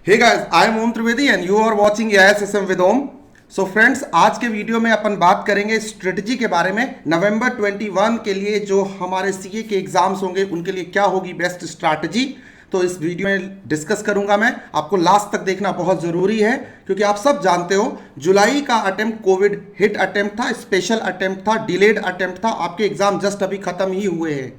Hey guys, I am Om Trivedi and you are watching AISSM with Om. So friends, आज के video में अपन बात करेंगे strategy के बारे में। नवंबर 21 के लिए जो हमारे सीए के एग्जाम्स होंगे उनके लिए क्या होगी बेस्ट स्ट्रैटेजी, तो इस वीडियो में डिस्कस करूंगा मैं। आपको लास्ट तक देखना बहुत ज़रूरी है क्योंकि आप सब जानते हो जुलाई का अटेम्प्ट कोविड हिट अटेम्प्ट था, स्पेशल अटेम्प्ट था, डिलेड अटेम्प्ट था। आपके एग्जाम जस्ट अभी खत्म ही हुए हैं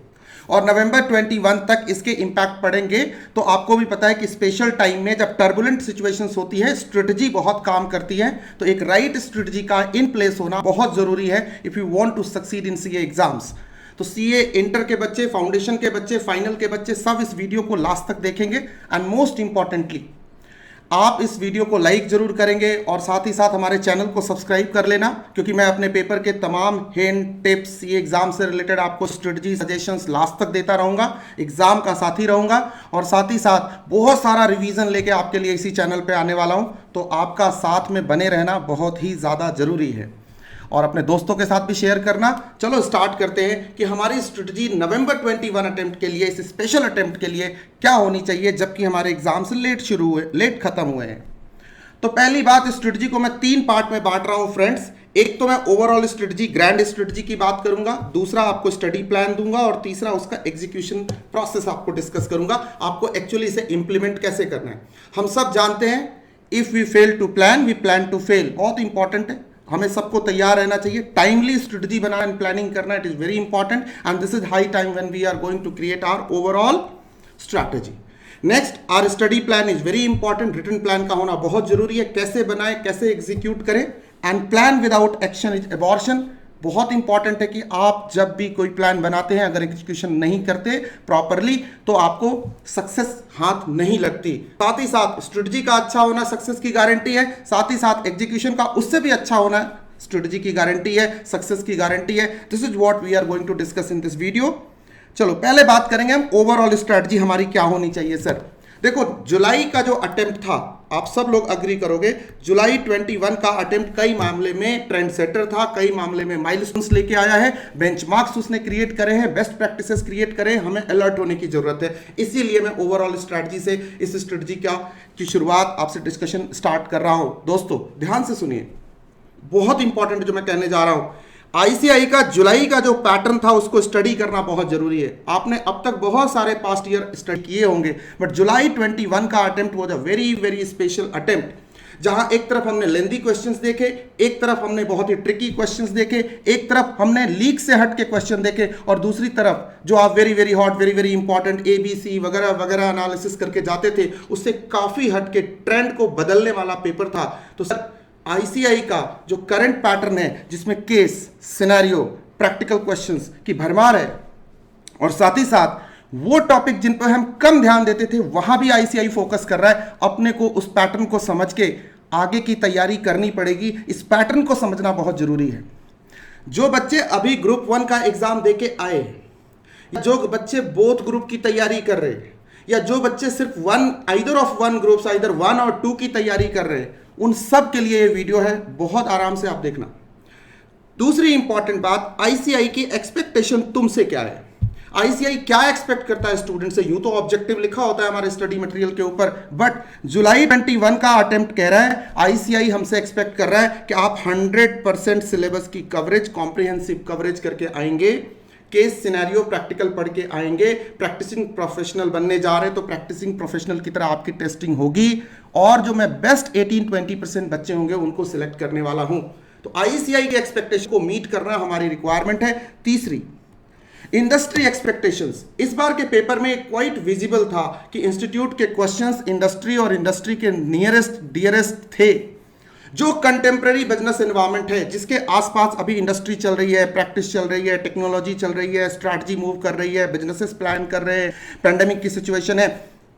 और नवंबर 21 तक इसके इंपैक्ट पड़ेंगे। तो आपको भी पता है कि स्पेशल टाइम में जब टर्बुलेंट सिचुएशंस होती है स्ट्रेटजी बहुत काम करती है। तो एक राइट स्ट्रेटजी का इन प्लेस होना बहुत ज़रूरी है if you want to succeed in CA exams. तो सीए इंटर के बच्चे, फाउंडेशन के बच्चे, फाइनल के बच्चे सब इस वीडियो को लास्ट तक देखेंगे। एंड मोस्ट इंपॉर्टेंटली आप इस वीडियो को लाइक जरूर करेंगे और साथ ही साथ हमारे चैनल को सब्सक्राइब कर लेना क्योंकि मैं अपने पेपर के तमाम हिंट, टिप्स, ये एग्जाम से रिलेटेड आपको स्ट्रेटजी सजेशंस लास्ट तक देता रहूंगा, एग्जाम का साथी रहूंगा और साथ ही साथ बहुत सारा रिवीजन लेके आपके लिए इसी चैनल पे आने वाला हूं। तो आपका साथ में बने रहना बहुत ही ज़्यादा जरूरी है और अपने दोस्तों के साथ भी शेयर करना। चलो स्टार्ट करते हैं कि हमारी स्ट्रेटजी नवंबर 21 अटेम्प्ट के लिए, इस स्पेशल अटेम्प्ट के लिए क्या होनी चाहिए जबकि हमारे एग्जाम्स लेट खत्म हुए हैं। तो पहली बात, स्ट्रेटजी को मैं 3 पार्ट में बांट रहा हूं फ्रेंड्स। एक तो मैं ओवरऑल स्ट्रेटजी, ग्रैंड स्ट्रेटजी की बात करूंगा, दूसरा आपको स्टडी प्लान दूंगा और तीसरा उसका एग्जीक्यूशन प्रोसेस आपको डिस्कस करूंगा, आपको एक्चुअली इसे इंप्लीमेंट कैसे करना है। हम सब जानते हैं if we fail to plan we plan to fail, बहुत इंपॉर्टेंट है। हमें सबको तैयार रहना चाहिए, टाइमली स्ट्रेटजी बनाना एंड प्लानिंग करना, it is very important and this is high time when we are going to create our overall strategy. Next, our study plan is very important, written plan का होना बहुत जरूरी है, कैसे बनाएं, कैसे एग्जीक्यूट करें। And plan without action is abortion, बहुत इंपॉर्टेंट है कि आप जब भी कोई प्लान बनाते हैं अगर एग्जीक्यूशन नहीं करते प्रॉपरली तो आपको सक्सेस हाथ नहीं लगती। साथ ही साथ स्ट्रेटजी का अच्छा होना सक्सेस की गारंटी है, साथ ही साथ एग्जीक्यूशन का उससे भी अच्छा होना स्ट्रेटजी की गारंटी है, सक्सेस की गारंटी है। This is what we are going to discuss in this video. चलो पहले बात करेंगे हम ओवरऑल स्ट्रेटजी हमारी क्या होनी चाहिए। सर देखो, जुलाई का जो अटेम्प्ट था, आप सब लोग अग्री करोगे, जुलाई 21 का अटेम्प्ट कई मामले में ट्रेंड सेटर था, कई मामले में माइलस्टोन्स लेके आया है, बेंचमार्क्स उसने क्रिएट करे हैं, बेस्ट प्रैक्टिसेस क्रिएट करे हैं। हमें अलर्ट होने की जरूरत है, इसीलिए मैं ओवरऑल स्ट्रैटेजी से इस स्ट्रैटेजी की शुरुआत आपसे डिस्कशन स्टार्ट कर रहा हूं। दोस्तों ध्यान से सुनिए, बहुत इंपॉर्टेंट जो मैं कहने जा रहा हूं। आईसीआई का जुलाई का जो पैटर्न था उसको स्टडी करना बहुत जरूरी है। आपने अब तक बहुत सारे पास्ट ईयर स्टडी किए होंगे बट जुलाई 21 का attempt was a very very special attempt, जहां एक तरफ हमने लेंथी क्वेश्चंस देखे, एक तरफ हमने बहुत ही ट्रिकी क्वेश्चंस देखे, एक तरफ हमने लीक से हट के क्वेश्चन देखे और दूसरी तरफ जो आप very very hot, very very important ABC वगैरह वगैरह एनालिसिस करके जाते थे, उससे काफी हट के ट्रेंड को बदलने वाला पेपर था। तो सर आईसीआई का जो करंट पैटर्न है जिसमें केस, सिनेरियो, प्रैक्टिकल क्वेश्चंस की भरमार है और साथ ही साथ वो टॉपिक जिन पर हम कम ध्यान देते थे वहां भी आईसीआई फोकस कर रहा है। अपने को उस पैटर्न को समझ के आगे की तैयारी करनी पड़ेगी, इस पैटर्न को समझना बहुत जरूरी है। जो बच्चे अभी ग्रुप 1 का एग्जाम देके आए, जो बच्चे बोथ ग्रुप की तैयारी कर रहे हैं या जो बच्चे सिर्फ either of one groups, either 1 और 2 की तैयारी कर रहे हैं, उन सब के लिए ये वीडियो है, बहुत आराम से आप देखना। दूसरी इंपॉर्टेंट बात, आईसीआई की एक्सपेक्टेशन तुमसे क्या है। आईसीआई क्या एक्सपेक्ट करता है स्टूडेंट से। यूं तो ऑब्जेक्टिव लिखा होता है हमारे स्टडी मटेरियल के ऊपर, बट जुलाई 21 का अटेम्प्ट कह रहा है, आईसीआई हमसे एक्सपेक्ट कर रहा है कि आप 100% सिलेबस की कवरेज, कॉम्प्रिहेंसिव कवरेज करके आएंगे, केस, सिनेरियो, प्रैक्टिकल पढ़ के आएंगे। प्रैक्टिसिंग प्रोफेशनल बनने जा रहे हैं तो प्रैक्टिसिंग प्रोफेशनल की तरह आपकी टेस्टिंग होगी और जो मैं बेस्ट 18-20% बच्चे होंगे उनको सिलेक्ट करने वाला हूं। तो आईसीआई के एक्सपेक्टेशन को मीट करना हमारी रिक्वायरमेंट है। तीसरी, इंडस्ट्री एक्सपेक्टेशंस। इस बार के पेपर में क्वाइट विजिबल था कि इंस्टीट्यूट के क्वेश्चंस इंडस्ट्री और इंडस्ट्री के नियरेस्ट डियरेस्ट थे। जो कंटेम्प्रेरी बिजनेस एनवायरनमेंट है, जिसके आसपास अभी इंडस्ट्री चल रही है, प्रैक्टिस चल रही है, टेक्नोलॉजी चल रही है, स्ट्रैटेजी मूव कर रही है, बिजनेसेस प्लान कर रहे हैं, पेंडेमिक की सिचुएशन है,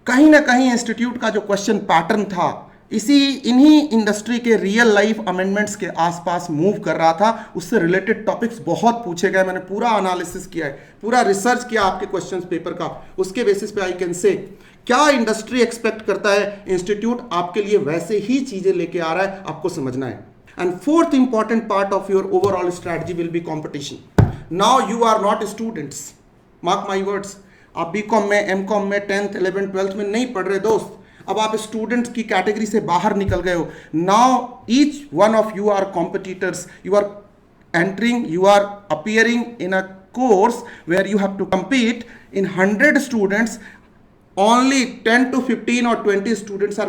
कहीं ना कहीं इंस्टीट्यूट का जो क्वेश्चन पैटर्न था इन्हीं इंडस्ट्री के रियल लाइफ अमेंडमेंट्स के आसपास मूव कर रहा था। उससे रिलेटेड टॉपिक्स बहुत पूछे गए, मैंने पूरा एनालिसिस किया है, पूरा रिसर्च किया आपके क्वेश्चंस पेपर का, उसके बेसिस पे आई कैन से क्या इंडस्ट्री एक्सपेक्ट करता है, इंस्टीट्यूट आपके लिए वैसे ही चीजें लेके आ रहा है, आपको समझना है। And fourth important part of your overall strategy will be competition. Now you are not students, mark my words, आप बीकॉम में, एमकॉम में, 10th 11th 12th में नहीं पढ़ रहे दोस्त, अब आप स्टूडेंट की कैटेगरी से बाहर निकल गए हो. Now each one of you are competitors, you are entering, you are appearing in a course where you have to compete in 100 students. Only 10 to 15 or 20 students are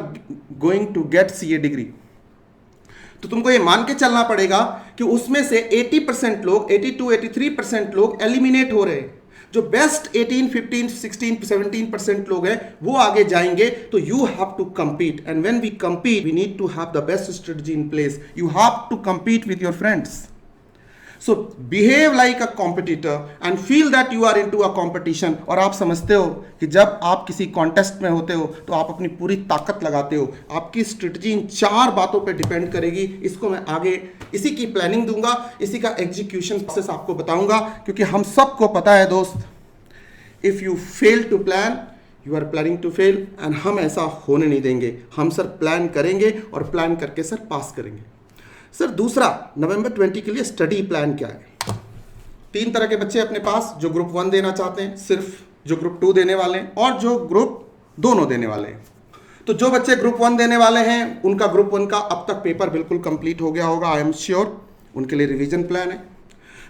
going to get CA degree. तो तुमको ये मान के चलना पड़ेगा कि उसमें से 80% लोग, 82-83% लोग एलिमिनेट हो रहे हैं. जो बेस्ट 18, 15, 16, 17% लोग हैं वो आगे जाएंगे. तो you have to compete, and when we compete we need to have the best strategy in place. You have to compete with your friends. So behave like a competitor and feel that you are into a competition. और आप समझते हो कि जब आप किसी contest में होते हो तो आप अपनी पूरी ताकत लगाते हो. आपकी स्ट्रेटजी इन 4 बातों पे डिपेंड करेगी. इसको मैं आगे इसी की प्लानिंग दूंगा, इसी का एग्जीक्यूशन प्रोसेस आपको बताऊंगा, क्योंकि हम सबको पता है दोस्त, if you fail to plan you are planning to fail. And हम ऐसा होने नहीं देंगे. हम सर प्लान करेंगे और प्लान करके सर पास करेंगे. सर दूसरा, नवंबर 20 के लिए स्टडी प्लान क्या है? 3 तरह के बच्चे अपने पास, जो ग्रुप 1 देना चाहते हैं, सिर्फ जो ग्रुप 2 देने वाले हैं, और जो ग्रुप दोनों देने वाले हैं. तो जो बच्चे ग्रुप 1 देने वाले हैं उनका ग्रुप 1 का अब तक पेपर बिल्कुल कंप्लीट हो गया होगा, आई एम श्योर. उनके लिए रिवीजन प्लान है.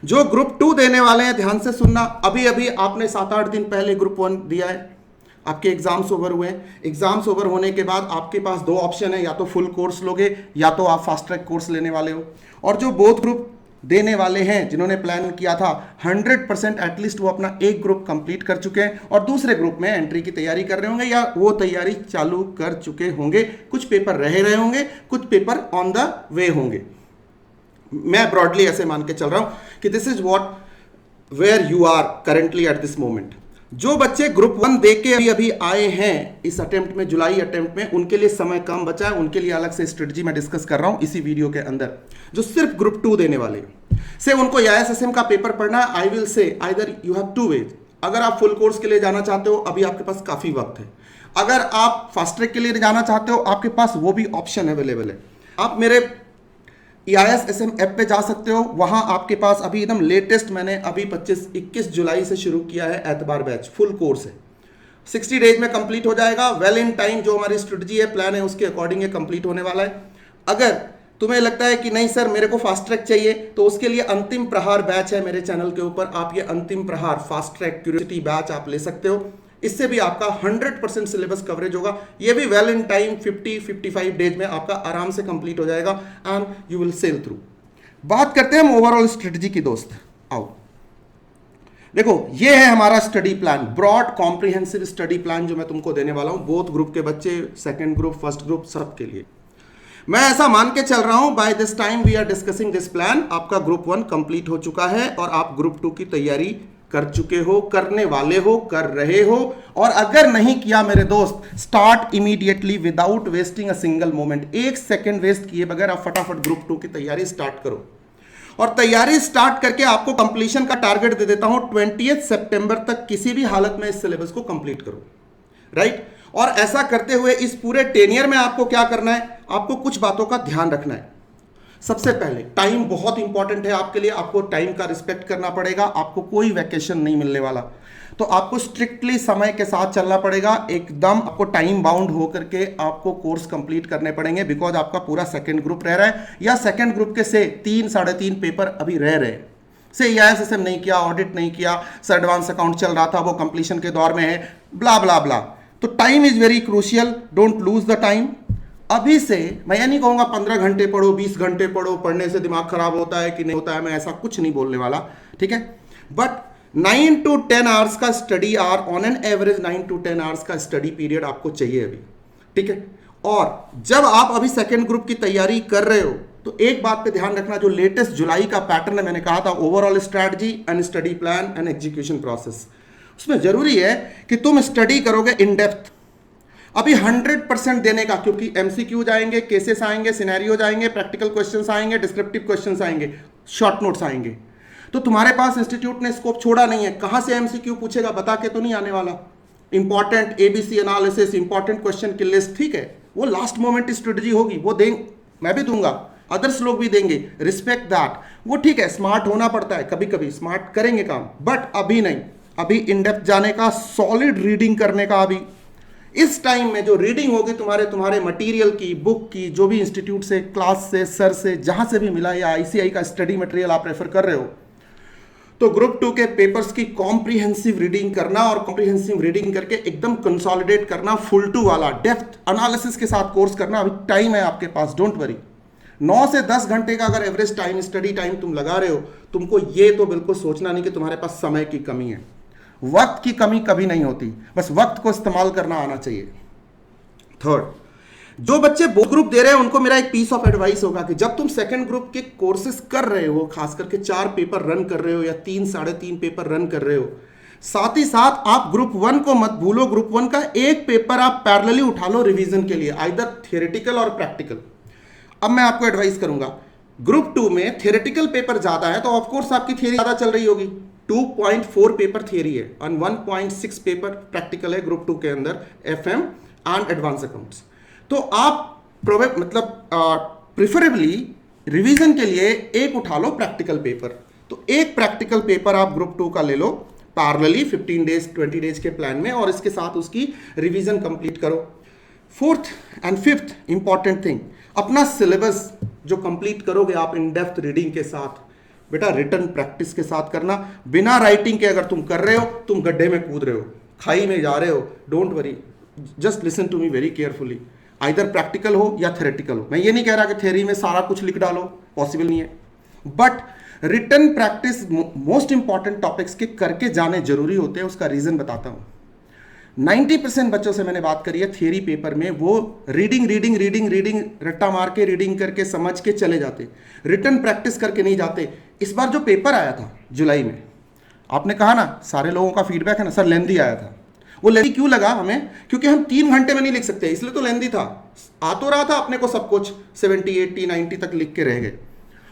जो ग्रुप 2 देने वाले हैं, ध्यान से सुनना, अभी अभी आपने 7-8 दिन पहले ग्रुप 1 दिया है, आपके एग्जाम्स ओवर हुए. एग्जाम्स ओवर होने के बाद आपके पास 2 ऑप्शन है, या तो फुल कोर्स लोगे या तो आप फास्ट ट्रैक कोर्स लेने वाले हो. और जो बोथ ग्रुप देने वाले हैं, जिन्होंने प्लान किया था, 100% एटलीस्ट वो अपना एक ग्रुप कंप्लीट कर चुके हैं और दूसरे ग्रुप में एंट्री की तैयारी कर रहे होंगे, या वो तैयारी चालू कर चुके होंगे. कुछ पेपर रहे होंगे, कुछ पेपर ऑन द वे होंगे. मैं ब्रॉडली ऐसे मान के चल रहा हूं कि this is what where you are currently at this moment. जो बच्चे ग्रुप 1 देके अभी आए हैं इस अटेम्प्ट में, जुलाई अटेम्प्ट में, उनके लिए समय कम बचा है. उनके लिए अलग से स्ट्रेटजी मैं डिस्कस कर रहा हूं इसी वीडियो के अंदर. जो सिर्फ ग्रुप 2 देने वाले से उनको IISSM का पेपर पढ़ना है, I will say either you have 2 ways. अगर आप फुल कोर्स के लिए जाना चाहते हो, अभी आपके पास काफी वक्त है. अगर आप फास्ट ट्रैक के लिए जाना चाहते हो, आपके पास वो भी ऑप्शन अवेलेबल है. आप मेरे IISSM ऐप पे जा सकते हो. वहां आपके पास अभी एकदम लेटेस्ट, मैंने अभी 21 जुलाई से शुरू किया है एतबार बैच. फुल कोर्स है, 60 डेज में कंप्लीट हो जाएगा. Well in time. जो हमारी स्ट्रेटजी है, प्लान है, उसके अकॉर्डिंग ये कंप्लीट होने वाला है. अगर तुम्हें लगता है कि नहीं सर मेरे को फास्ट ट्रैक चाहिए, तो उसके लिए अंतिम प्रहार बैच है मेरे चैनल के ऊपर. आप ये अंतिम प्रहार फास्ट ट्रैक क्यूरियोसिटी बैच आप ले सकते हो. इससे भी आपका 100% सिलेबस कवरेज होगा. ये भी वेल इन टाइम 50-55 डेज में आपका आराम से कंप्लीट हो जाएगा and you will sail through. बात करते हैं हम ओवरऑल स्ट्रेटजी की दोस्त. आओ देखो, ये है हमारा study plan, broad comprehensive study plan जो मैं तुमको देने वाला हूं, बोथ ग्रुप के बच्चे, सेकंड ग्रुप, फर्स्ट ग्रुप, सब के लिए. मैं ऐसा मान के चल रहा हूं by this time we are discussing this plan, आपका ग्रुप 1 कंप्लीट हो चुका है और आप ग्रुप 2 की तैयारी कर चुके हो, करने वाले हो, कर रहे हो. और अगर नहीं किया मेरे दोस्त, start immediately without wasting a single moment. 1 second waste किए बगैर आप फटाफट ग्रुप 2 की तैयारी स्टार्ट करो. और तैयारी स्टार्ट करके आपको कंप्लीशन का टारगेट दे देता हूं, 20 सितंबर तक किसी भी हालत में इस सिलेबस को कंप्लीट करो. राइट. और ऐसा करते हुए इस पूरे टेनियर में आपको क्या करना है, आपको कुछ बातों का ध्यान रखना है. सबसे पहले टाइम बहुत इंपॉर्टेंट है आपके लिए. आपको टाइम का रिस्पेक्ट करना पड़ेगा. आपको कोई वैकेशन नहीं मिलने वाला, तो आपको स्ट्रिक्टली समय के साथ चलना पड़ेगा. एकदम आपको टाइम बाउंड होकर के आपको कोर्स कंप्लीट करने पड़ेंगे, बिकॉज आपका पूरा सेकंड ग्रुप रह रहा है, या सेकंड ग्रुप के से 3-3.5 पेपर अभी रह रहे हैं. से IISSM नहीं किया, ऑडिट नहीं किया, सर एडवांस अकाउंट चल रहा था, वो कंप्लीशन के दौर में है, ब्ला ब्ला ब्ला. तो time is very crucial, don't lose the time. अभी से मैं ये नहीं कहूँगा 15 घंटे पढ़ो, 20 घंटे पढ़ो, पढ़ने से दिमाग खराब होता है कि नहीं होता है, मैं ऐसा कुछ नहीं बोलने वाला. ठीक है. बट 9 to 10 आवर्स का study hour, on an average 9 to 10 hours का स्टडी पीरियड आपको चाहिए अभी. ठीक है. और जब आप अभी सेकेंड ग्रुप की तैयारी कर रहे हो, तो एक बात पे ध्यान रखना, जो लेटेस्ट जुलाई का पैटर्न है, मैंने कहा था overall strategy and study plan and execution process, उसमें जरूरी है कि तुम स्टडी करोगे इन डेप्थ. अभी 100% देने का, क्योंकि MCQ जाएंगे, केसेस आएंगे, सिनेरियो जाएंगे, प्रैक्टिकल क्वेश्चंस आएंगे, डिस्क्रिप्टिव क्वेश्चंस आएंगे, शॉर्ट नोट्स आएंगे. तो तुम्हारे पास इंस्टीट्यूट ने स्कोप छोड़ा नहीं है. कहां से MCQ पूछेगा, बता के तो नहीं आने वाला. Important ABC analysis, important question की लिस्ट, ठीक है, वो लास्ट मोमेंट स्ट्रेटजी होगी, वो देंगे, मैं भी दूंगा, अदर्स लोग भी देंगे, रिस्पेक्ट दैट. वो ठीक है, स्मार्ट होना पड़ता है, कभी कभी स्मार्ट करेंगे काम, बट अभी नहीं. अभी इन डेप्थ जाने का, सॉलिड रीडिंग करने का, अभी इस टाइम में जो रीडिंग होगी तुम्हारे मटेरियल की, बुक की, जो भी इंस्टीट्यूट से, क्लास से, सर से, जहां से भी मिला, या आईसीआई का स्टडी मटेरियल आप रेफर कर रहे हो, तो ग्रुप 2 के पेपर्स की कॉम्प्रिहेंसिव रीडिंग करना, और कॉम्प्रिहेंसिव रीडिंग करके एकदम कंसोलिडेट करना, फुल टू वाला डेप्थ एनालिसिस के साथ कोर्स करना। अभी टाइम है आपके पास, डोंट वरी। 9 से 10 घंटे का अगर एवरेज टाइम, स्टडी टाइम तुम लगा रहे हो, तुमको ये तो बिल्कुल सोचना नहीं कि तुम्हारे पास समय की कमी है। वक्त की कमी कभी नहीं होती, बस वक्त को इस्तेमाल करना आना चाहिए। थर्ड, जो बच्चे बोथ ग्रुप दे रहे हैं उनको मेरा एक पीस ऑफ एडवाइस होगा कि जब तुम सेकंड ग्रुप के कोर्सेज कर रहे हो, खास करके 4 पेपर रन कर रहे हो या 3 साढ़े 3 पेपर रन कर रहे हो, साथ ही साथ आप ग्रुप 1 को मत भूलो। ग्रुप 1 का एक पेपर आप पैरेलली उठा लो रिवीजन के लिए, आइदर थियोरेटिकल और प्रैक्टिकल। अब मैं आपको एडवाइस करूंगा, ग्रुप 2 में थियोरेटिकल पेपर ज्यादा है तो ऑफकोर्स आपकी थियोरी ज्यादा चल रही होगी। 2.4 पेपर थियोरी है और 1.6 पेपर प्रैक्टिकल है ग्रुप 2 के अंदर, एफएम एंड एडवांस अकाउंट्स। तो आप प्रिफरेबली रिवीजन के लिए एक उठा लो प्रैक्टिकल पेपर। तो एक प्रैक्टिकल पेपर आप ग्रुप 2 का ले लो पैरेलली 15 डेज 20 डेज के प्लान में, और इसके साथ उसकी रिवीजन कंप्लीट करो। Fourth and fifth important thing, अपना सिलेबस जो कंप्लीट करोगे आप इन डेप्थ रीडिंग के साथ, बेटा रिटन प्रैक्टिस के साथ करना। बिना राइटिंग के अगर तुम कर रहे हो, तुम गड्ढे में कूद रहे हो, खाई में जा रहे हो। Don't worry, just listen to me very carefully. Either practical हो या थ्योरेटिकल हो। मैं ये नहीं कह रहा कि थ्योरी में सारा कुछ लिख डालो, पॉसिबल नहीं है, but written practice most important topics के करके जाने जरूरी होते हैं। उसका रीजन बताता हूं। 90% बच्चों से मैंने बात करी है थियरी पेपर में, वो रीडिंग रट्टा मार के रीडिंग करके समझ के चले जाते, रिटन प्रैक्टिस करके नहीं जाते। इस बार जो पेपर आया था जुलाई में, आपने कहा ना, सारे लोगों का फीडबैक है ना, सर लेंदी आया था। वो लेंदी क्यों लगा हमें? क्योंकि हम 3 घंटे में नहीं लिख सकते, इसलिए तो लेंदी था। आ तो रहा था अपने को सब कुछ, 70, 80, 90 तक लिख के रह गए।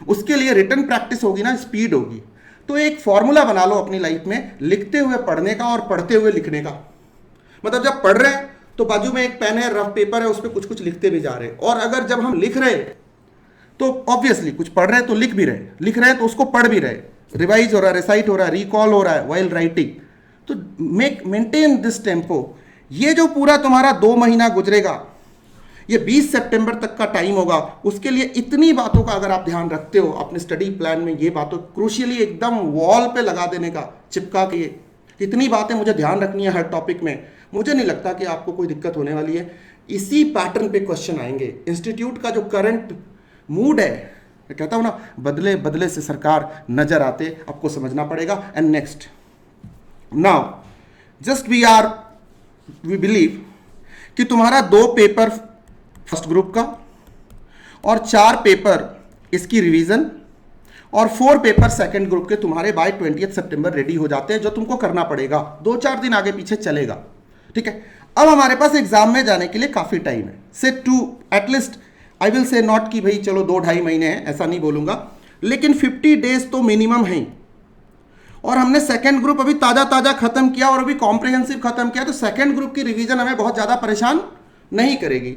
उसके लिए रिटन प्रैक्टिस होगी ना, स्पीड होगी। तो एक फॉर्मूला बना लो अपनी लाइफ में, लिखते हुए पढ़ने का और पढ़ते हुए लिखने का। मतलब जब पढ़ रहे हैं तो बाजू में एक पेन है, रफ पेपर है, उस पर कुछ कुछ लिखते भी जा रहे हैं। और अगर जब हम लिख रहे तो ऑब्वियसली कुछ पढ़ रहे हैं तो लिख भी रहे, लिख रहे हैं तो उसको पढ़ भी रहे, रिवाइज हो रहा है, रिसाइट हो रहा है, रिकॉल हो रहा है वाइल राइटिंग। तो मेंटेन दिस टेम्पो। ये जो पूरा तुम्हारा 2 महीना गुजरेगा, ये 20 सितंबर तक का टाइम होगा, उसके लिए इतनी बातों का अगर आप ध्यान रखते हो अपने स्टडी प्लान में, ये बातों क्रूशियली एकदम वॉल पे लगा देने का, चिपका के, इतनी बातें मुझे ध्यान रखनी है हर टॉपिक में। मुझे नहीं लगता कि आपको कोई दिक्कत होने वाली है। इसी पैटर्न पे क्वेश्चन आएंगे। इंस्टीट्यूट का जो करंट मूड है, मैं कहता हूं ना, बदले बदले से सरकार नजर आते, आपको समझना पड़ेगा। And next, now just we believe कि तुम्हारा 2 पेपर फर्स्ट ग्रुप का और 4 पेपर इसकी रिवीजन और 4 पेपर सेकंड ग्रुप के तुम्हारे बाय 20 सितंबर रेडी हो जाते हैं, जो तुमको करना पड़ेगा। 2-4 दिन आगे पीछे चलेगा, ठीक है। अब हमारे पास एग्जाम में जाने के लिए काफी टाइम है, से 2 एटलीस्ट, आई विल से नॉट कि भाई चलो 2-2.5 महीने हैं, ऐसा नहीं बोलूंगा, लेकिन 50 डेज तो मिनिमम है। और हमने सेकंड ग्रुप अभी ताजा खत्म किया और अभी कॉम्प्रिहेंसिव खत्म किया, तो सेकंड ग्रुप की रिवीजन हमें बहुत ज्यादा परेशान नहीं करेगी।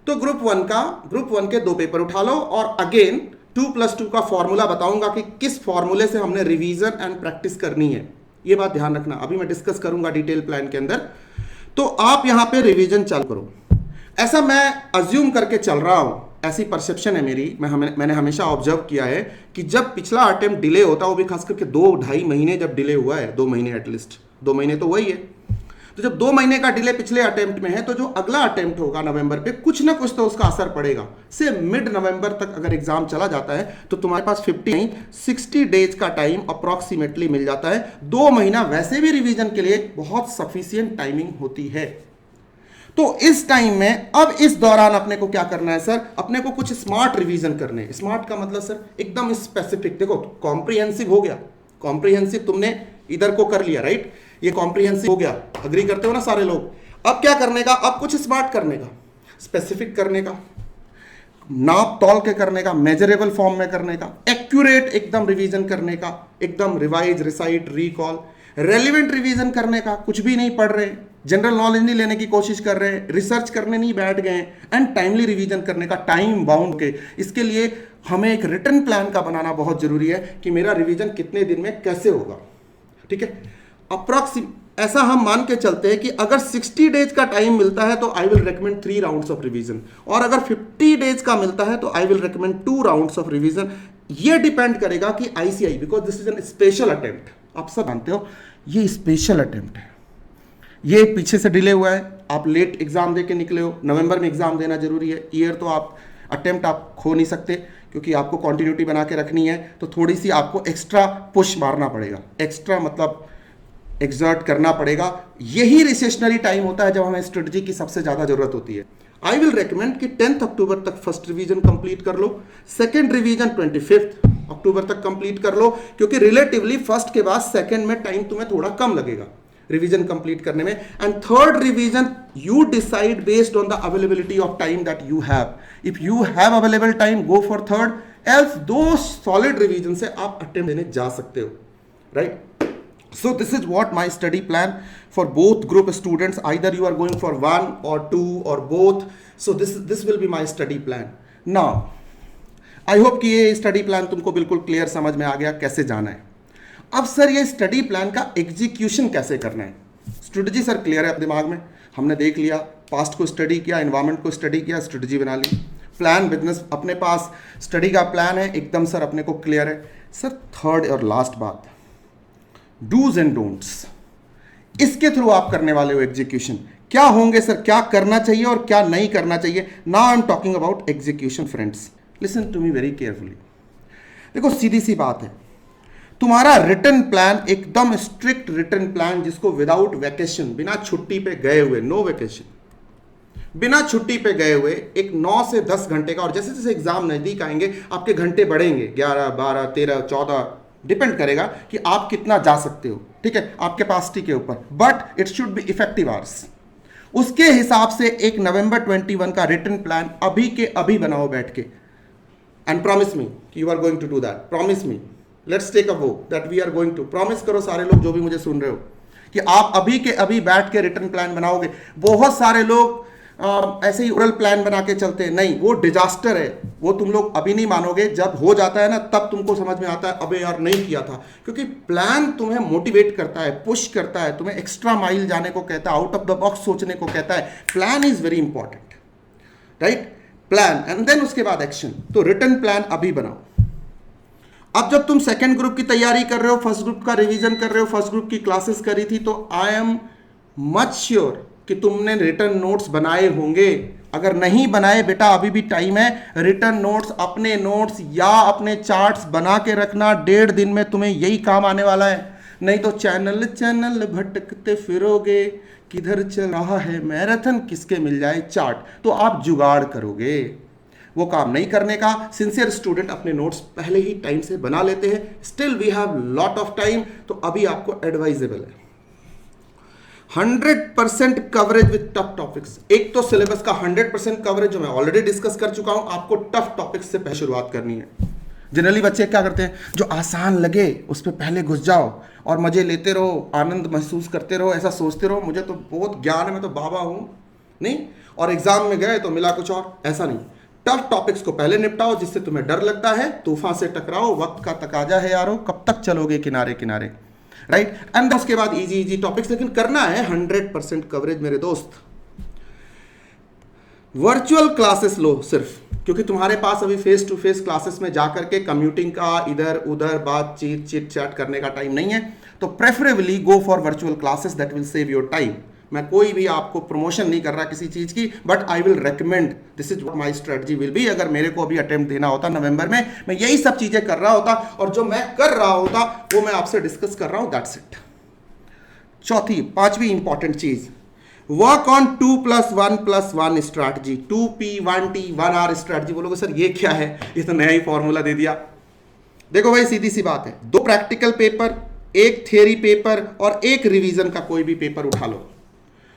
तो ग्रुप 1 के 2 पेपर उठा लो, और अगेन 2+2 का फॉर्मूला बताऊंगा कि किस फॉर्मूले से हमने रिवीजन एंड प्रैक्टिस करनी है। ये बात ध्यान रखना, अभी मैं डिस्कस करूंगा डिटेल प्लान के अंदर। तो आप यहां पे रिवीजन चालू करो, ऐसा मैं अज्यूम करके चल रहा हूं, ऐसी परसेप्शन है मेरी। मैंने हमेशा ऑब्जर्व किया है कि जब पिछला अटेम्प्ट डिले होता है, वो भी खास करके 2-2.5 महीने जब डिले हुआ है, 2 महीने एटलीस्ट, 2 महीने तो वही है। तो जब 2 महीने का डिले पिछले अटेम्प्ट में है, तो जो अगला अटेम्प्ट होगा नवंबर पे, कुछ ना कुछ तो उसका असर पड़ेगा। से मिड नवंबर तक अगर एग्जाम चला जाता है तो तुम्हारे पास 50 नहीं 60 डेज का टाइम अप्रॉक्सीमेटली मिल जाता है। 2 महीना वैसे भी रिवीजन के लिए बहुत सफिशिएंट टाइमिंग होती है। तो इस टाइम में, अब इस दौरान अपने को क्या करना है सर? अपने को कुछ स्मार्ट रिवीजन करने। स्मार्ट का मतलब सर एकदम स्पेसिफिक। देखो, कॉम्प्रिहेंसिव हो गया, कॉम्प्रिहेंसिव तुमने इधर को कर लिया, राइट, ये कॉम्प्रिहेंसिव हो गया, अग्री करते हो ना सारे लोग। अब क्या करने का? अब कुछ स्मार्ट करने का, स्पेसिफिक करने का, नाप तौल के करने का, मेजरेबल फॉर्म में करने का, एक्यूरेट एकदम रिवीजन करने का, एकदम revise, recite, recall, relevant revision करने का, कुछ भी नहीं पढ़ रहे, जनरल नॉलेज नहीं लेने की कोशिश कर रहे, रिसर्च करने नहीं बैठ गए, एंड टाइमली रिवीजन करने का, टाइम बाउंड के। इसके लिए हमें एक रिटन प्लान का बनाना बहुत जरूरी है कि मेरा रिवीजन कितने दिन में कैसे होगा, ठीक है। ऐसा हम मान के चलते हैं कि अगर 60 डेज का टाइम मिलता है तो I will recommend 3 rounds of revision, और अगर 50 डेज का मिलता है तो I will recommend 2 rounds of revision. ये डिपेंड करेगा कि ICI, because this is an special attempt, आप सब जानते हो ये स्पेशल अटेम्प्ट है, ये पीछे से डिले हुआ है, आप लेट एग्जाम दे के निकले हो, नवंबर में एग्जाम देना जरूरी है, ईयर तो आप अटेम्प्ट आप खो नहीं सकते क्योंकि आपको कॉन्टिन्यूटी बना के रखनी है, तो थोड़ी सी आपको एक्स्ट्रा पुश मारना पड़ेगा, एक्स्ट्रा मतलब एक्सर्ट करना पड़ेगा। यही रिसेशनरी टाइम होता है जब हमें स्ट्रेटजी की सबसे ज़्यादा जरूरत होती है। आई विल रिकमेंड कि 10 अक्टूबर तक फर्स्ट रिवीजन कंप्लीट कर लो, सेकंड रिवीजन 25 अक्टूबर तक कंप्लीट कर लो, क्योंकि रिलेटिवली फर्स्ट के बाद सेकंड में टाइम तुम्हें थोड़ा कम लगेगा रिवीजन कंप्लीट करने में। And third revision you decide based on the availability of time that you have. If you have available time go for third, else दो सॉलिड रिवीजन से आप अटेम्प्ट देने जा सकते हो, right? So this is what my study plan for both group students, either you are going for 1 or 2 or both. So this will be my study plan. Now I hope कि ये study plan तुमको बिल्कुल clear समझ में आ गया कैसे जाना है। अब सर ये स्टडी प्लान का एग्जीक्यूशन कैसे करना है? स्ट्रेटजी सर क्लियर है अपने दिमाग में, हमने देख लिया, पास्ट को स्टडी किया, एनवायरमेंट को स्टडी किया, स्ट्रेटजी बना ली, प्लान बिजनेस अपने पास स्टडी का प्लान है एकदम सर अपने को क्लियर है। सर थर्ड और लास्ट बात, डूज एंड डोंट्स, इसके थ्रू आप करने वाले हो एग्जीक्यूशन। क्या होंगे सर, क्या करना चाहिए और क्या नहीं करना चाहिए? Now I am talking about execution friends, listen to me very carefully. देखो सीधी सी बात है, तुम्हारा रिटर्न प्लान एकदम स्ट्रिक्ट रिटर्न प्लान, जिसको विदाउट वैकेशन, बिना छुट्टी पे गए हुए, नो वैकेशन, बिना छुट्टी पे गए हुए एक 9 से 10 घंटे का, और जैसे जैसे एग्जाम नजदीक आएंगे आपके घंटे बढ़ेंगे, 11, 12, 13, 14, डिपेंड करेगा कि आप कितना जा सकते हो, ठीक है, आपके कैपेसिटी के ऊपर, but it should be effective hours. उसके हिसाब से एक नवंबर 21 का रिटर्न प्लान अभी के अभी बनाओ बैठ के, एंड प्रॉमिस मी कि you are going to do that, promise me, let's take a वो that we are going to, promise करो सारे लोग जो भी मुझे सुन रहे हो कि आप अभी के अभी बैठ के रिटर्न प्लान बनाओगे। बहुत सारे लोग ऐसे ही ओरल प्लान बना के चलते हैं, नहीं, वो डिजास्टर है, वो तुम लोग अभी नहीं मानोगे, जब हो जाता है ना तब तुमको समझ में आता है अबे यार नहीं किया था। क्योंकि प्लान तुम्हें मोटिवेट करता है, पुश करता है, तुम्हें एक्स्ट्रा माइल जाने को कहता है, आउट ऑफ द बॉक्स सोचने को कहता है। Plan is very important, right? Plan and then उसके बाद एक्शन। तो रिटर्न प्लान अभी बनाओ। अब जब तुम सेकेंड ग्रुप की तैयारी कर रहे हो, फर्स्ट ग्रुप का रिवीजन कर रहे हो, फर्स्ट ग्रुप की क्लासेस करी थी, तो आई एम मच श्योर कि तुमने रिटर्न नोट्स बनाए होंगे। अगर नहीं बनाए बेटा अभी भी टाइम है, रिटर्न नोट्स, अपने नोट्स या अपने चार्ट्स बना के रखना, 1.5 दिन में तुम्हें यही काम आने वाला है। नहीं तो चैनल चैनल भटकते फिरोगे, किधर चल रहा है मैराथन, किसके मिल जाए चार्ट, तो आप जुगाड़ करोगे। वो काम नहीं करने का। सिंसियर स्टूडेंट अपने नोट्स पहले ही टाइम से बना लेते हैं। Still we have lot of time, तो अभी आपको एडवाइजेबल है 100% कवरेज विद टफ टॉपिक्स। एक तो सिलेबस का 100% कवरेज जो मैं ऑलरेडी डिस्कस कर चुका हूं, आपको टफ टॉपिक्स से पहले शुरुआत करनी है। जनरली बच्चे क्या करते हैं, जो आसान लगे उस पर पहले घुस जाओ और मजे लेते रहो, आनंद महसूस करते रहो, ऐसा सोचते रहो मुझे तो बहुत ज्ञान है, मैं तो बाबा हूं, नहीं, और एग्जाम में गए तो मिला कुछ और। ऐसा नहीं, टफ टॉपिक्स को पहले निपटाओ, जिससे तुम्हें डर लगता है, तूफान से टकराओ, वक्त का तकाजा है यारो, कब तक चलोगे किनारे किनारे, राइट? एंड उसके बाद इजी इजी टॉपिक्स, लेकिन करना है 100% कवरेज मेरे दोस्त। वर्चुअल क्लासेस लो सिर्फ, क्योंकि तुम्हारे पास अभी फेस टू फेस क्लासेस में जाकर के कम्यूटिंग का इधर उधर बातचीत चिट चैट करने का टाइम नहीं है। तो preferably go for virtual classes, that will save your time. मैं कोई भी आपको प्रमोशन नहीं कर रहा किसी चीज की, but I will recommend, this is what my strategy will be. अगर मेरे को अभी अटेम्प्ट देना होता नवंबर में, मैं यही सब चीजें कर रहा होता, और जो मैं कर रहा होता वो मैं आपसे डिस्कस कर रहा हूं, दैट्स इट। चौथी पांचवी इंपॉर्टेंट चीज, work on 2+1+1 strategy, 2P1T 1R strategy. बोलोगे सर ये क्या है, ये तो नया ही फॉर्मूला दे दिया। देखो भाई सीधी सी बात है, 2 प्रैक्टिकल पेपर, 1 थियरी पेपर और 1 रिवीजन का कोई भी पेपर उठा लो।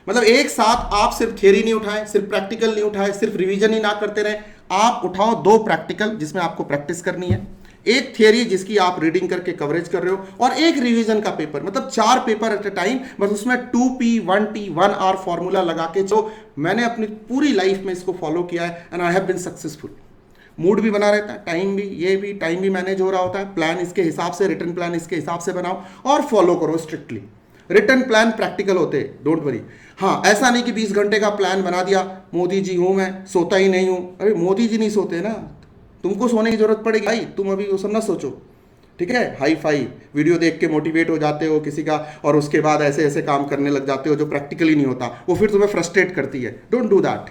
मतलब एक साथ आप सिर्फ थियरी नहीं उठाए, सिर्फ प्रैक्टिकल नहीं उठाए, सिर्फ रिवीजन ही ना करते रहे, आप उठाओ 2 प्रैक्टिकल जिसमें आपको प्रैक्टिस करनी है, 1 थियरी जिसकी आप रीडिंग करके कवरेज कर रहे हो, और 1 रिवीजन का पेपर। मतलब 4 पेपर एट ए टाइम, बस उसमें 2P1T 1R फॉर्मूला लगा के। जो मैंने अपनी पूरी लाइफ में इसको फॉलो किया है, and I have been successful. Mood भी बना रहता है, टाइम भी, ये भी टाइम भी मैनेज हो रहा होता है। प्लान इसके हिसाब से, रिटर्न प्लान इसके हिसाब से बनाओ और फॉलो करो स्ट्रिक्टली। रिटर्न प्लान प्रैक्टिकल होते, डोंट वरी। हाँ, ऐसा नहीं कि 20 घंटे का प्लान बना दिया, मोदी जी हूं मैं, सोता ही नहीं हूं। अरे मोदी जी नहीं सोते ना, तुमको सोने की जरूरत पड़ेगी भाई, तुम अभी वो सब ना सोचो, ठीक है। हाई फाई वीडियो देख के मोटिवेट हो जाते हो किसी का, और उसके बाद ऐसे ऐसे काम करने लग जाते हो जो प्रैक्टिकली नहीं होता, वो फिर तुम्हें फ्रस्ट्रेट करती है। Don't do that.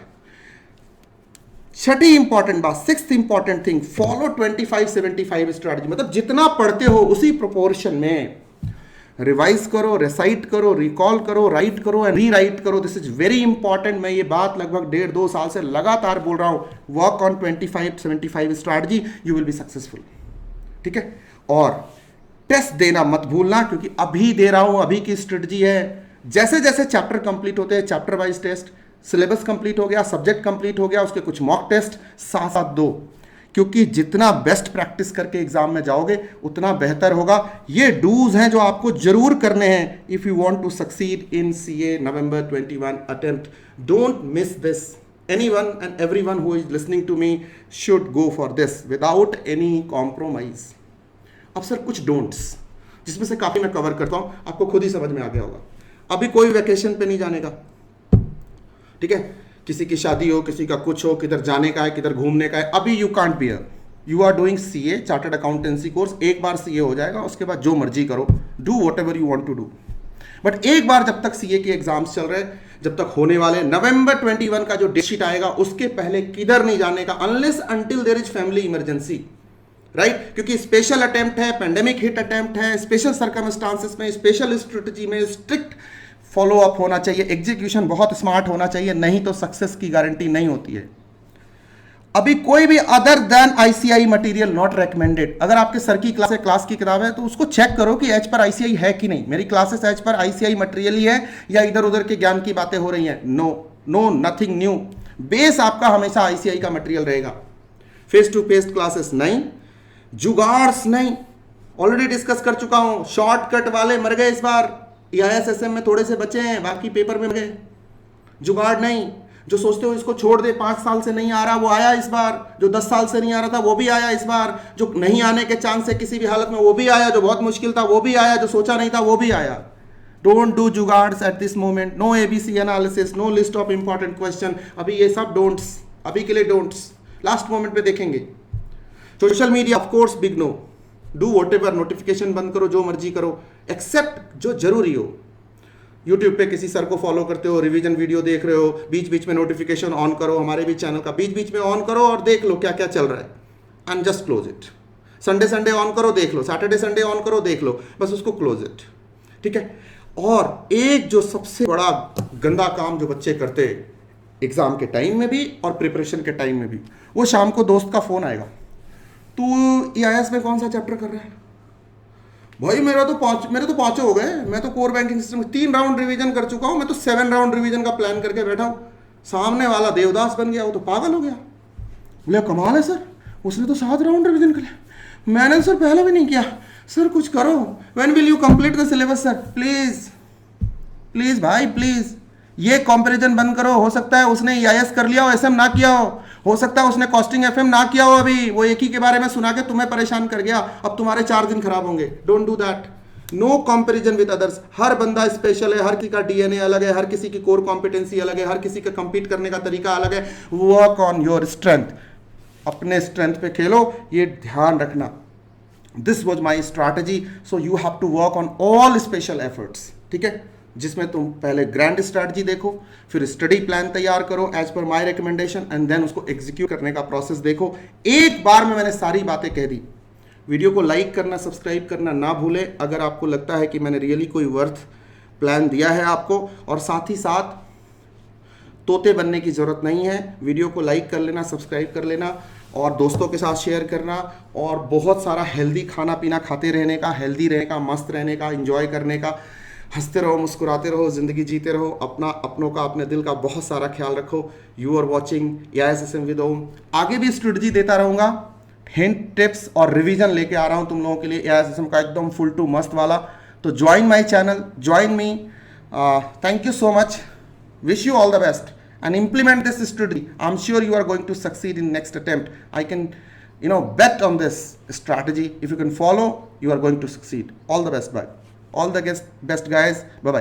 Chhathi important बात, sixth important thing, follow 25-75 strategy. मतलब जितना पढ़ते हो उसी प्रोपोर्शन में रिवाइज करो, रिसाइट करो, रिकॉल करो, राइट करो एंड री राइट करो। This is very important. मैं ये बात लगभग 1.5-2 साल से लगातार बोल रहा हूं। Work on 25-75 strategy, you will be successful, ठीक है। और टेस्ट देना मत भूलना, क्योंकि अभी दे रहा हूं, अभी की स्ट्रेटजी है। जैसे जैसे चैप्टर कंप्लीट होते हैं, chapter wise test, syllabus complete हो गया, सब्जेक्ट कंप्लीट हो गया, उसके कुछ मॉक टेस्ट साथ साथ दो, क्योंकि जितना बेस्ट प्रैक्टिस करके एग्जाम में जाओगे उतना बेहतर होगा। ये डूज हैं जो आपको जरूर करने हैं if you want to succeed in CA November 21 attempt. Don't miss this. Anyone and everyone who is listening to me should go for this without any compromise. अब सर कुछ डोंट्स, जिसमें से काफी मैं कवर करता हूं, आपको खुद ही समझ में आ गया होगा। अभी कोई वैकेशन पे नहीं जाने का, ठीक है। किसी की शादी हो, किसी का कुछ हो, किधर जाने का है, किधर घूमने का है, अभी you can't be here. You are doing CA, chartered accountancy course. एक बार सीए हो जाएगा, उसके बाद जो मर्जी करो, do whatever you want to do. But एक बार जब तक सीए के एग्जाम्स चल रहे, जब तक होने वाले, नवंबर 21 का जो डेट शीट आएगा उसके पहले किधर नहीं जाने का, unless until there is family emergency, right. क्योंकि स्पेशल अटेम्प्ट है, पेंडेमिक हिट अटेम्प्ट है, स्पेशल सर्कमस्टांसेस में, स्पेशल स्ट्रेटजी में स्ट्रिक्ट फॉलो अप होना चाहिए, एग्जीक्यूशन बहुत स्मार्ट होना चाहिए, नहीं तो सक्सेस की गारंटी नहीं होती है। अभी कोई भी other than ICI material not recommended. अगर आपके सर की क्लास है, क्लास की किताब है, तो उसको चेक करो कि एच पर आईसीआई है कि नहीं। मेरी क्लासेस एच पर आईसीआई मटेरियल ही है या इधर उधर के ज्ञान की बातें हो रही हैं? No no, nothing new. Base आपका हमेशा आईसीआई का मटेरियल रहेगा। फेस टू फेस क्लासेस नहीं, जुगाड़्स नहीं, ऑलरेडी डिस्कस कर चुका हूं। शॉर्टकट वाले मर गए इस बार, EISSM में थोड़े से बचे हैं, बाकी पेपर में गए। जुगाड़ नहीं, जो सोचते हो इसको छोड़ दे, 5 साल से नहीं आ रहा, वो आया इस बार। जो 10 साल से नहीं आ रहा था वो भी आया इस बार। जो नहीं आने के चांस है किसी भी हालत में, वो भी आया। जो बहुत मुश्किल था वो भी आया, जो सोचा नहीं था वो भी आया। Don't do jugaads at this moment. No ABC analysis, no list of important question. अभी ये सब डोंट्स, अभी के लिए डोंट्स, लास्ट मोमेंट पे देखेंगे। Social media of course big no, do whatever, notification बंद करो, जो मर्जी करो, एक्सेप्ट जो जरूरी हो। यूट्यूब पे किसी सर को फॉलो करते हो, रिवीजन वीडियो देख रहे हो, बीच बीच में नोटिफिकेशन ऑन करो, हमारे भी चैनल का बीच बीच में ऑन करो और देख लो क्या क्या चल रहा है and just close it. Sunday Sunday on करो, देख लो, सैटरडे संडे ऑन करो, देख लो, बस उसको क्लोज इट, ठीक है। और एक जो सबसे बड़ा गंदा काम जो बच्चे करते एग्जाम के टाइम में भी और प्रिपरेशन के टाइम में भी, वो शाम को दोस्त का फोन आएगा, तू EIS में कौन सा चैप्टर कर रहा है? भाई मेरे तो पांचों हो गए, मैं तो core banking system 3 round revision कर चुका हूं, मैं तो 7 राउंड रिवीजन का प्लान करके बैठा हूं। सामने वाला देवदास बन गया, वो तो पागल हो गया। बोले कमाल है सर, उसने तो 7 राउंड रिवीजन कर लिया, मैंने सर पहले भी नहीं किया। सर कुछ करो, when will you complete the syllabus sir, please please भाई प्लीज। ये कंपैरिजन बंद करो। हो सकता है उसने EIS कर लिया हो, SM ना किया हो सकता है उसने कॉस्टिंग FM ना किया हो, अभी वो एक ही के बारे में सुना के तुम्हें परेशान कर गया, अब तुम्हारे 4 दिन खराब होंगे। Don't do that. No comparison with others. हर बंदा स्पेशल है, हर किसी का DNA अलग है, हर किसी की कोर कॉम्पिटेंसी अलग है, हर किसी का कंपीट करने का तरीका अलग है। वर्क ऑन योर स्ट्रेंथ, अपने स्ट्रेंथ पे खेलो, ये ध्यान रखना। This was my strategy, so you have to work on all special efforts, ठीक है। जिसमें तुम पहले ग्रैंड स्ट्रैटेजी देखो, फिर स्टडी प्लान तैयार करो as per my recommendation, and then उसको एग्जीक्यूट करने का प्रोसेस देखो। एक बार में मैंने सारी बातें कह दी। वीडियो को लाइक करना, सब्सक्राइब करना ना भूले अगर आपको लगता है कि मैंने रियली कोई वर्थ प्लान दिया है आपको। और साथ ही साथ तोते बनने की जरूरत नहीं है, वीडियो को लाइक कर लेना, सब्सक्राइब कर लेना और दोस्तों के साथ शेयर करना, और बहुत सारा हेल्दी खाना पीना खाते रहने का, हेल्दी रहने का, मस्त रहने का, एंजॉय करने का, हंसते रहो, मुस्कुराते रहो, ज़िंदगी जीते रहो, अपनों का, अपने दिल का बहुत सारा ख्याल रखो। You are watching EISSM with Om. आगे भी स्ट्रेटजी देता रहूँगा, हिंट, टिप्स और रिवीजन लेके आ रहा हूँ तुम लोगों के लिए EISSM का एकदम फुल टू मस्त वाला। तो join my channel, join me. Thank you so much, wish you all the best and implement this strategy. I'm sure you are going to succeed in next attempt. I can bet on this strategy. If you can follow, you are going to succeed. All the best. Bye. All the best guys, bye bye.